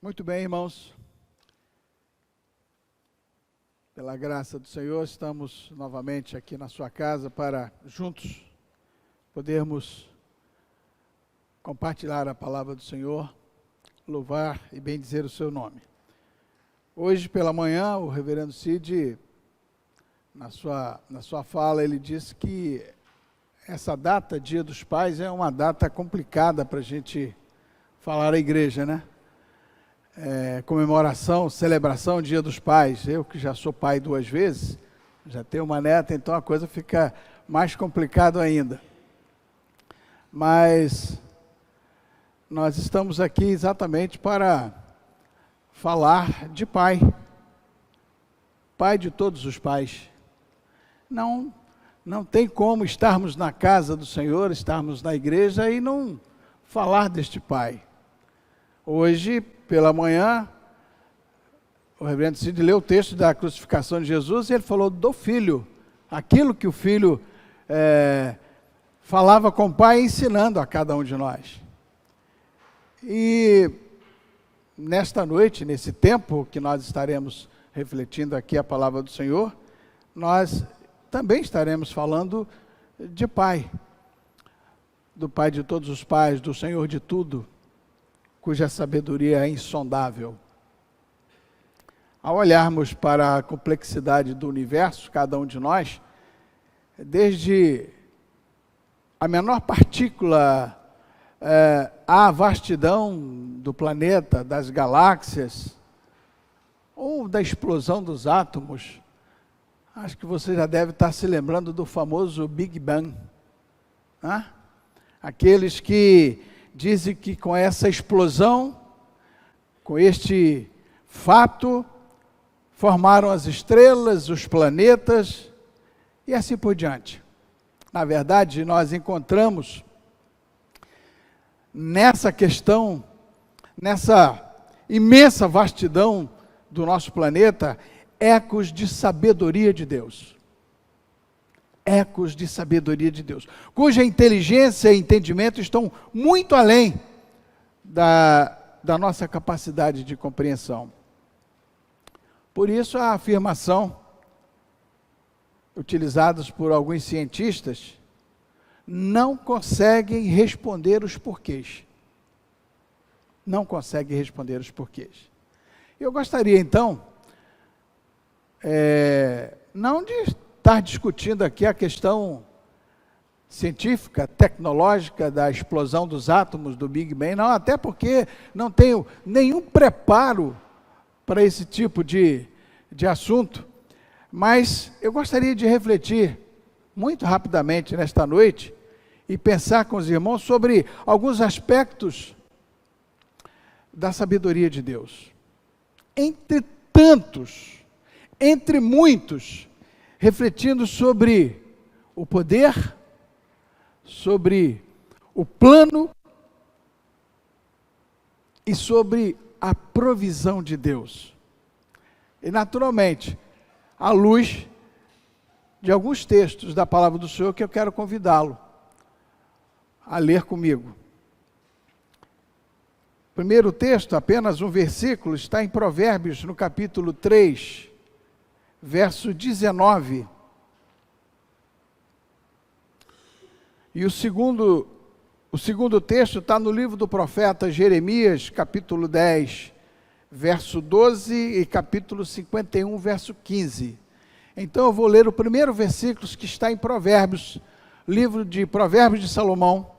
Muito bem, irmãos. Pela graça do Senhor, estamos novamente aqui na sua casa para juntos podermos compartilhar a palavra do Senhor, louvar e bendizer o seu nome. Hoje pela manhã, o reverendo Cid, na sua fala, ele disse que essa data, Dia dos Pais, é uma data complicada para a gente falar à igreja, né? Comemoração, celebração, Dia dos Pais. Eu que já sou pai 2 vezes, já tenho uma neta, então a coisa fica mais complicada ainda. Mas nós estamos aqui exatamente para falar de pai. Pai de todos os pais. Não tem como estarmos na casa do Senhor, estarmos na igreja e não falar deste pai. Hoje, pela manhã, o reverendo Cid leu o texto da crucificação de Jesus e ele falou do Filho, aquilo que o Filho falava com o Pai, ensinando a cada um de nós. E nesta noite, nesse tempo que nós estaremos refletindo aqui a palavra do Senhor, nós também estaremos falando de Pai, do Pai de todos os pais, do Senhor de tudo, cuja sabedoria é insondável. Ao olharmos para a complexidade do universo, cada um de nós, desde a menor partícula à vastidão do planeta, das galáxias, ou da explosão dos átomos, acho que você já deve estar se lembrando do famoso Big Bang. Né? Aqueles que dizem que com essa explosão, com este fato, formaram as estrelas, os planetas e assim por diante. Na verdade, nós encontramos nessa questão, nessa imensa vastidão do nosso planeta, ecos de sabedoria de Deus. Ecos de sabedoria de Deus, cuja inteligência e entendimento estão muito além da nossa capacidade de compreensão. Por isso a afirmação, utilizadas por alguns cientistas, não conseguem responder os porquês. Não conseguem responder os porquês. Eu gostaria então, não de estar discutindo aqui a questão científica, tecnológica da explosão dos átomos do Big Bang, não, até porque não tenho nenhum preparo para esse tipo de assunto, mas eu gostaria de refletir muito rapidamente nesta noite e pensar com os irmãos sobre alguns aspectos da sabedoria de Deus. Entre tantos, entre muitos, refletindo sobre o poder, sobre o plano e sobre a provisão de Deus. E naturalmente, à luz de alguns textos da palavra do Senhor que eu quero convidá-lo a ler comigo. O primeiro texto, apenas um versículo, está em Provérbios, no capítulo 3, verso 19, e o segundo texto está no livro do profeta Jeremias, capítulo 10, verso 12, e capítulo 51, verso 15. Então eu vou ler o primeiro versículo que está em Provérbios, livro de Provérbios de Salomão,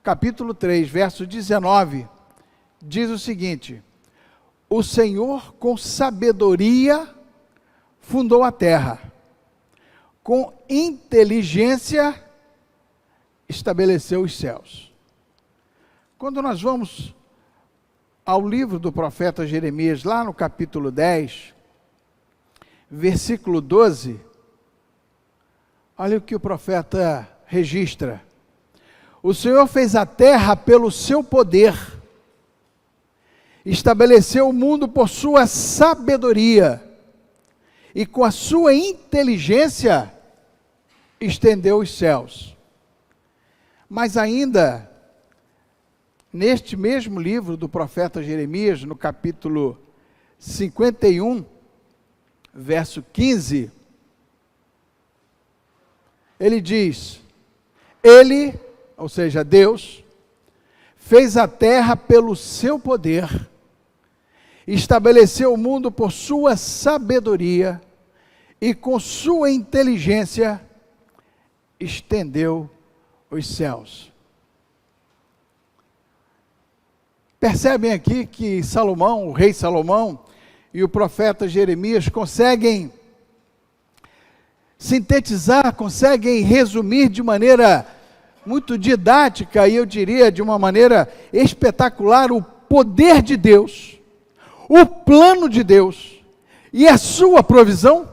capítulo 3, verso 19, diz o seguinte: o Senhor com sabedoria fundou a terra, com inteligência estabeleceu os céus. Quando nós vamos ao livro do profeta Jeremias, lá no capítulo 10, versículo 12, olha o que o profeta registra: o Senhor fez a terra pelo seu poder, estabeleceu o mundo por sua sabedoria, e com a sua inteligência estendeu os céus. Mas ainda neste mesmo livro do profeta Jeremias, no capítulo 51, verso 15, ele diz: Ele, ou seja, Deus, fez a terra pelo seu poder, estabeleceu o mundo por sua sabedoria e com sua inteligência estendeu os céus. Percebem aqui que Salomão, o rei Salomão e o profeta Jeremias conseguem sintetizar, conseguem resumir de maneira muito didática e eu diria de uma maneira espetacular o poder de Deus, o plano de Deus e a sua provisão.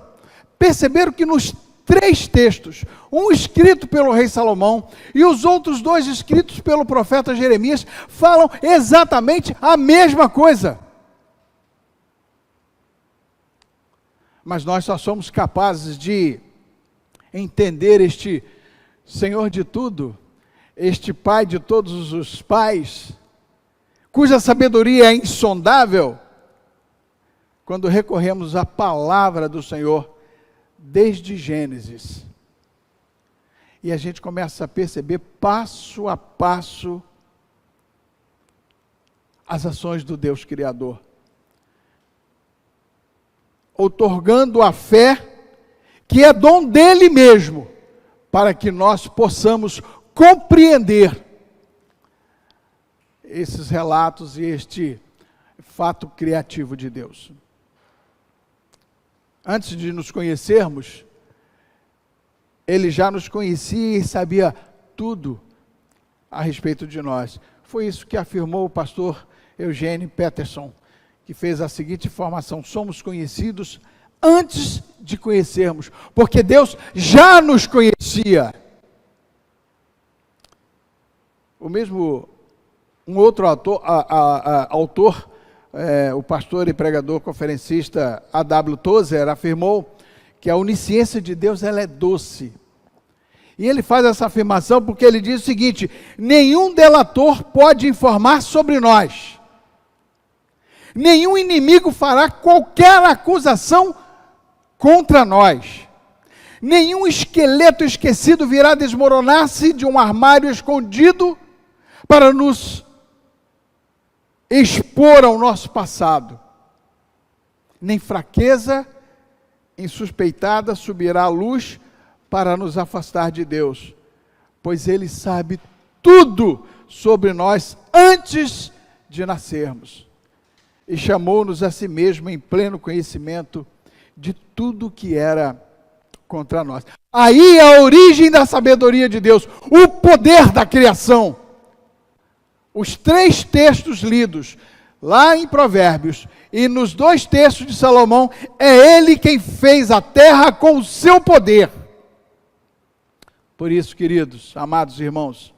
Perceberam que nos 3 textos, um escrito pelo rei Salomão e os outros 2 escritos pelo profeta Jeremias, falam exatamente a mesma coisa. Mas nós só somos capazes de entender este Senhor de tudo, este Pai de todos os pais, cuja sabedoria é insondável, quando recorremos à palavra do Senhor, desde Gênesis. E a gente começa a perceber passo a passo as ações do Deus Criador, outorgando a fé, que é dom dele mesmo, para que nós possamos compreender esses relatos e este fato criativo de Deus. Antes de nos conhecermos, ele já nos conhecia e sabia tudo a respeito de nós. Foi isso que afirmou o pastor Eugênio Peterson, que fez a seguinte informação: somos conhecidos antes de conhecermos, porque Deus já nos conhecia. Um outro autor, o pastor e pregador conferencista A.W. Tozer afirmou que a onisciência de Deus ela é doce. E ele faz essa afirmação porque ele diz o seguinte: nenhum delator pode informar sobre nós. Nenhum inimigo fará qualquer acusação contra nós. Nenhum esqueleto esquecido virá desmoronar-se de um armário escondido para nos expor ao nosso passado. Nem fraqueza insuspeitada subirá à luz para nos afastar de Deus, pois Ele sabe tudo sobre nós antes de nascermos, e chamou-nos a si mesmo em pleno conhecimento de tudo que era contra nós. Aí é a origem da sabedoria de Deus, o poder da criação. Os 3 textos lidos lá em Provérbios e nos 2 textos de Salomão, é ele quem fez a terra com o seu poder. Por isso, queridos, amados irmãos,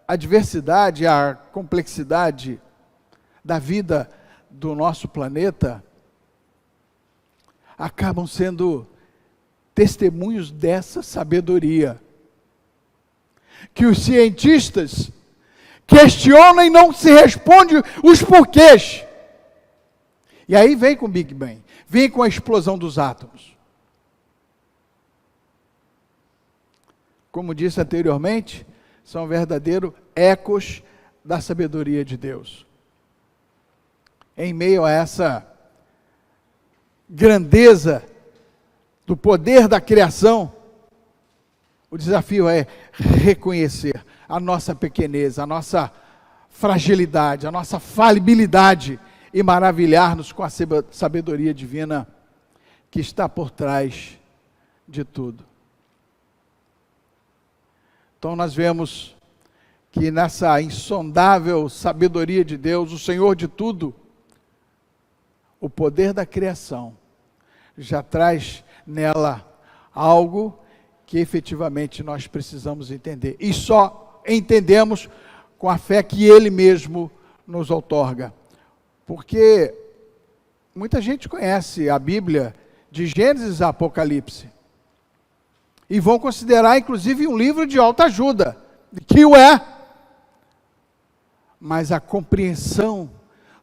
a diversidade, a complexidade da vida do nosso planeta acabam sendo testemunhos dessa sabedoria, que os cientistas questionam e não se responde os porquês. E aí vem com o Big Bang, vem com a explosão dos átomos. Como disse anteriormente, são verdadeiros ecos da sabedoria de Deus. Em meio a essa grandeza do poder da criação, o desafio é reconhecer a nossa pequenez, a nossa fragilidade, a nossa falibilidade e maravilhar-nos com a sabedoria divina que está por trás de tudo. Então nós vemos que nessa insondável sabedoria de Deus, o Senhor de tudo, o poder da criação já traz nela algo que efetivamente nós precisamos entender. E só entendemos com a fé que Ele mesmo nos outorga. Porque muita gente conhece a Bíblia de Gênesis a Apocalipse. E vão considerar inclusive um livro de autoajuda, que o é. mas a compreensão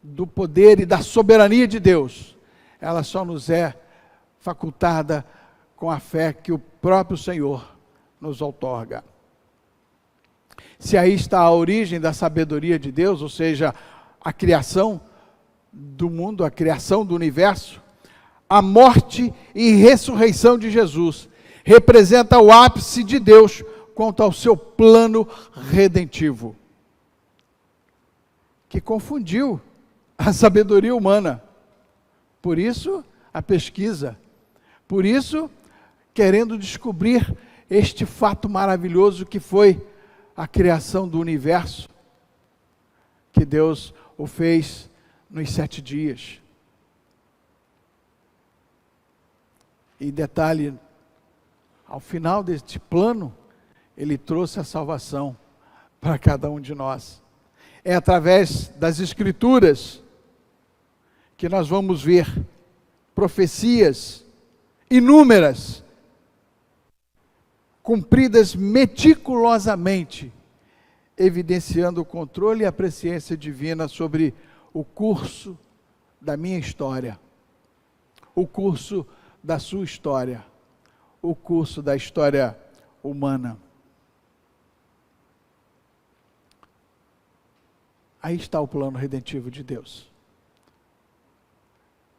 do poder e da soberania de Deus, ela só nos é facultada com a fé que o próprio Senhor nos outorga. Se aí está a origem da sabedoria de Deus, ou seja, a criação do mundo, a criação do universo, a morte e ressurreição de Jesus representa o ápice de Deus quanto ao seu plano redentivo, que confundiu a sabedoria humana. Por isso, a pesquisa. Por isso, querendo descobrir este fato maravilhoso que foi a criação do universo, que Deus o fez nos 7 dias. E detalhe, ao final deste plano, Ele trouxe a salvação para cada um de nós. É através das Escrituras que nós vamos ver profecias inúmeras, cumpridas meticulosamente, evidenciando o controle e a presciência divina sobre o curso da minha história, o curso da sua história, o curso da história humana. Aí está o plano redentivo de Deus.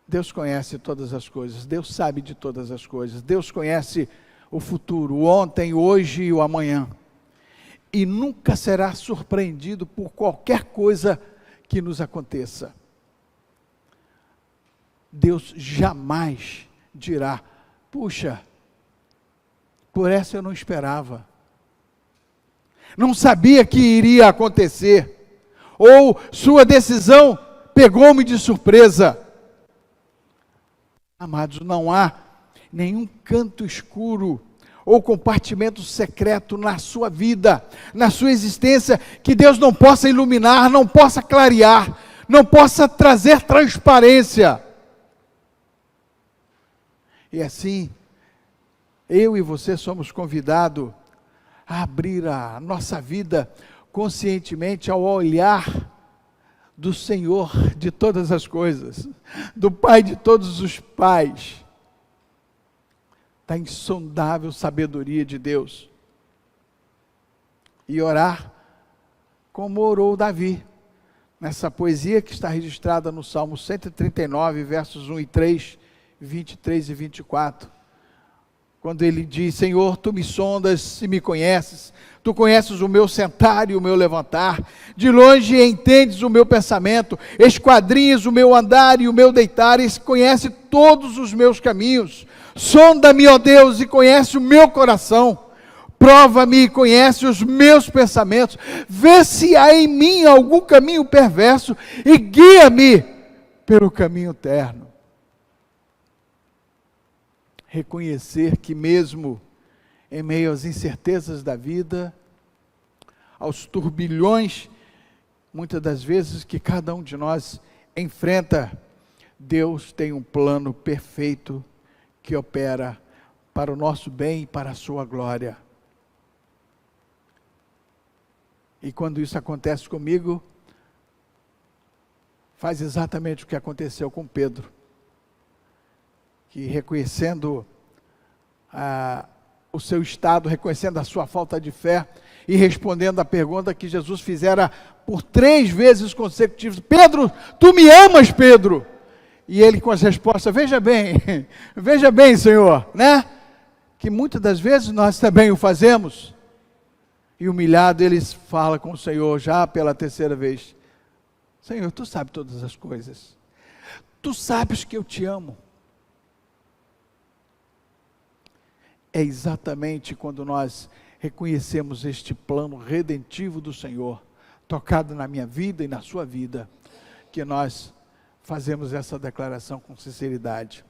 Deus conhece todas as coisas, Deus sabe de todas as coisas, Deus conhece o futuro, o ontem, o hoje e o amanhã. E nunca será surpreendido por qualquer coisa que nos aconteça. Deus jamais dirá: puxa, por essa eu não esperava, não sabia que iria acontecer, ou sua decisão pegou-me de surpresa. Amados, não há nenhum canto escuro ou compartimento secreto na sua vida, na sua existência, que Deus não possa iluminar, não possa clarear, não possa trazer transparência. E assim, eu e você somos convidados a abrir a nossa vida conscientemente ao olhar do Senhor de todas as coisas, do Pai de todos os pais, da insondável sabedoria de Deus, e orar como orou Davi, nessa poesia que está registrada no Salmo 139, versos 1 e 3, 23 e 24, quando ele diz: Senhor, tu me sondas e me conheces, tu conheces o meu sentar e o meu levantar, de longe entendes o meu pensamento, esquadrinhas o meu andar e o meu deitar, e conhece todos os meus caminhos. Sonda-me, ó Deus, e conhece o meu coração, prova-me e conhece os meus pensamentos, vê se há em mim algum caminho perverso, e guia-me pelo caminho terno. Reconhecer que mesmo em meio às incertezas da vida, aos turbilhões, muitas das vezes que cada um de nós enfrenta, Deus tem um plano perfeito que opera para o nosso bem e para a sua glória. E quando isso acontece comigo, faz exatamente o que aconteceu com Pedro, que reconhecendo o seu estado, reconhecendo a sua falta de fé, e respondendo a pergunta que Jesus fizera por 3 vezes consecutivas: Pedro, tu me amas, Pedro? E ele com as respostas: veja bem, Senhor, né? Que muitas das vezes nós também o fazemos. E humilhado, ele fala com o Senhor já pela 3ª vez: Senhor, tu sabes todas as coisas, tu sabes que eu te amo. É exatamente quando nós reconhecemos este plano redentivo do Senhor, tocado na minha vida e na sua vida, que nós fazemos essa declaração com sinceridade.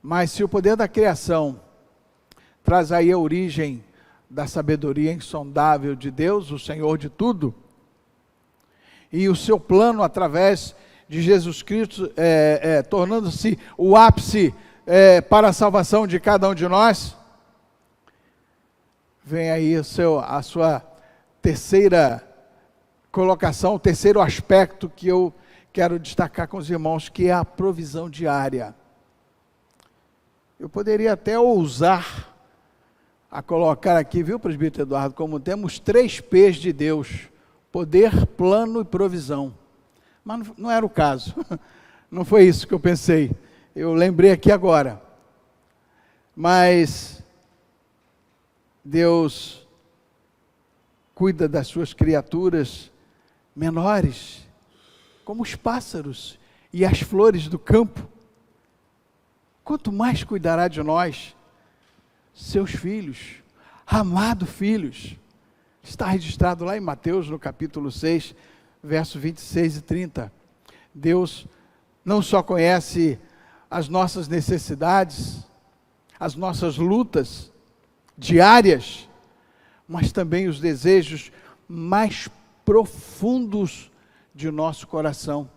Mas se o poder da criação traz aí a origem da sabedoria insondável de Deus, o Senhor de tudo, e o seu plano através de Jesus Cristo, tornando-se o ápice para a salvação de cada um de nós, vem aí a sua terceira colocação, o terceiro aspecto que eu quero destacar com os irmãos, que é a provisão diária. Eu poderia até ousar a colocar aqui, viu, presbítero Eduardo, como temos 3 P's de Deus: poder, plano e provisão. Mas não era o caso, não foi isso que eu pensei, eu lembrei aqui agora. Mas Deus cuida das suas criaturas menores, como os pássaros e as flores do campo. Quanto mais cuidará de nós, seus filhos, amados filhos. Está registrado lá em Mateus, no capítulo 6, versos 26 e 30. Deus não só conhece as nossas necessidades, as nossas lutas diárias, mas também os desejos mais profundos de nosso coração.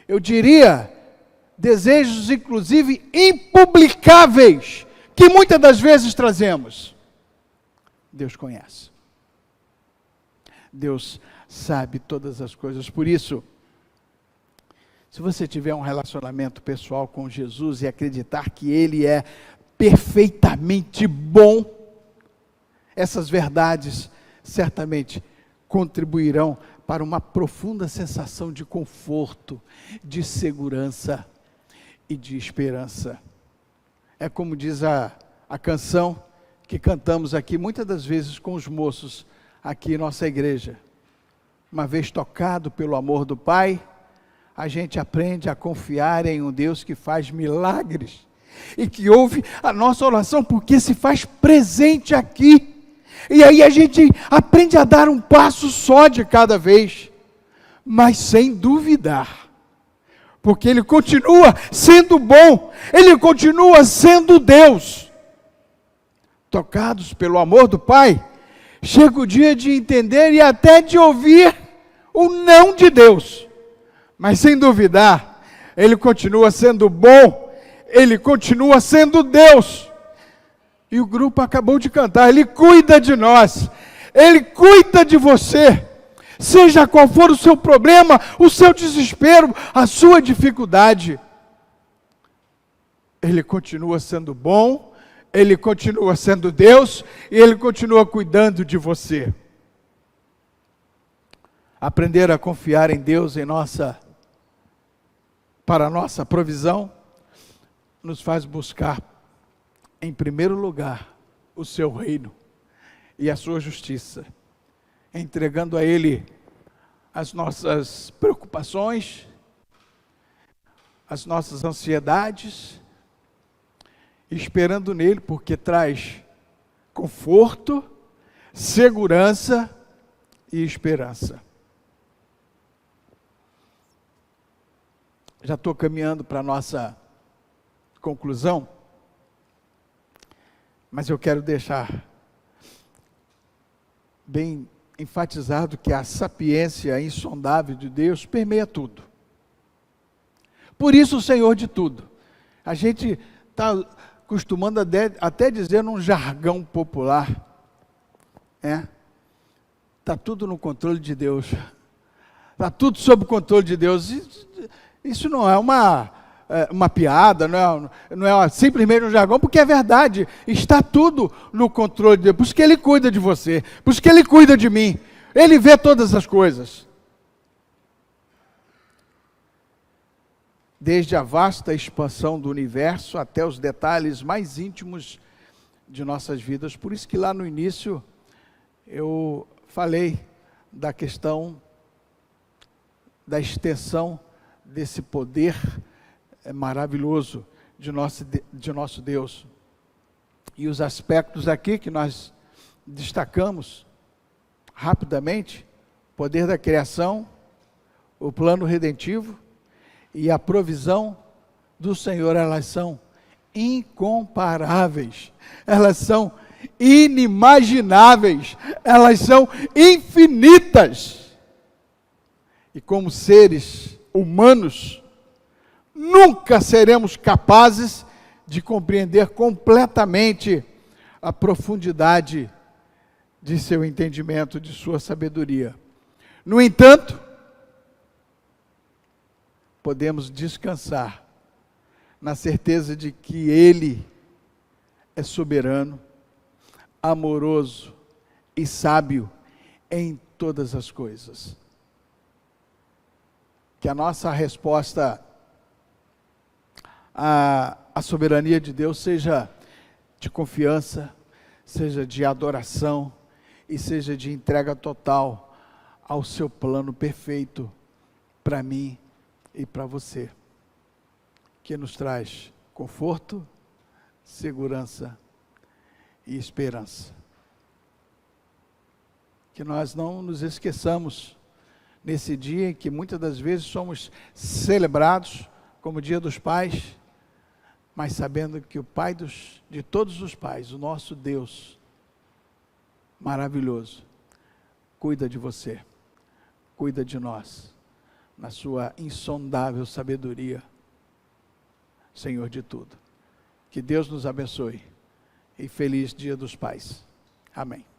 Eu diria, desejos inclusive impublicáveis, que muitas das vezes trazemos. Deus conhece. Deus sabe todas as coisas. Por isso, se você tiver um relacionamento pessoal com Jesus e acreditar que Ele é perfeitamente bom, essas verdades certamente contribuirão para uma profunda sensação de conforto, de segurança e de esperança. É como diz a canção que cantamos aqui, muitas das vezes com os moços aqui em nossa igreja. Uma vez tocado pelo amor do Pai, a gente aprende a confiar em um Deus que faz milagres e que ouve a nossa oração, porque se faz presente aqui. E aí a gente aprende a dar um passo só de cada vez, mas sem duvidar, porque Ele continua sendo bom, Ele continua sendo Deus. Tocados pelo amor do Pai, chega o dia de entender e até de ouvir o não de Deus, mas sem duvidar, Ele continua sendo bom, Ele continua sendo Deus. E o grupo acabou de cantar, Ele cuida de nós, Ele cuida de você, seja qual for o seu problema, o seu desespero, a sua dificuldade. Ele continua sendo bom, Ele continua sendo Deus, e Ele continua cuidando de você. Aprender a confiar em Deus para a nossa provisão, nos faz buscar, em primeiro lugar, o seu reino e a sua justiça, entregando a Ele as nossas preocupações, as nossas ansiedades, esperando nele, porque traz conforto, segurança e esperança. Já estou caminhando para a nossa conclusão, mas eu quero deixar bem enfatizado que a sapiência insondável de Deus permeia tudo. Por isso o Senhor de tudo. A gente está acostumando até dizer num jargão popular, está tudo no controle de Deus, está tudo sob o controle de Deus. Isso não é uma piada, não é simplesmente um jargão, porque é verdade, está tudo no controle de Deus, por isso que Ele cuida de você, por isso que Ele cuida de mim, Ele vê todas as coisas. Desde a vasta expansão do universo até os detalhes mais íntimos de nossas vidas. Por isso que lá no início eu falei da questão da extensão desse poder maravilhoso de nosso Deus. E os aspectos aqui que nós destacamos rapidamente: o poder da criação, o plano redentivo e a provisão do Senhor, elas são incomparáveis, elas são inimagináveis, elas são infinitas. E como seres humanos, nunca seremos capazes de compreender completamente a profundidade de seu entendimento, de sua sabedoria. No entanto, podemos descansar na certeza de que Ele é soberano, amoroso e sábio em todas as coisas. Que a nossa resposta à soberania de Deus seja de confiança, seja de adoração e seja de entrega total ao seu plano perfeito para mim e para você, que nos traz conforto, segurança e esperança. Que nós não nos esqueçamos nesse dia em que muitas das vezes somos celebrados como Dia dos Pais, mas sabendo que o Pai de todos os pais, o nosso Deus maravilhoso, cuida de você, cuida de nós, na sua insondável sabedoria, Senhor de tudo. Que Deus nos abençoe e feliz Dia dos Pais. Amém.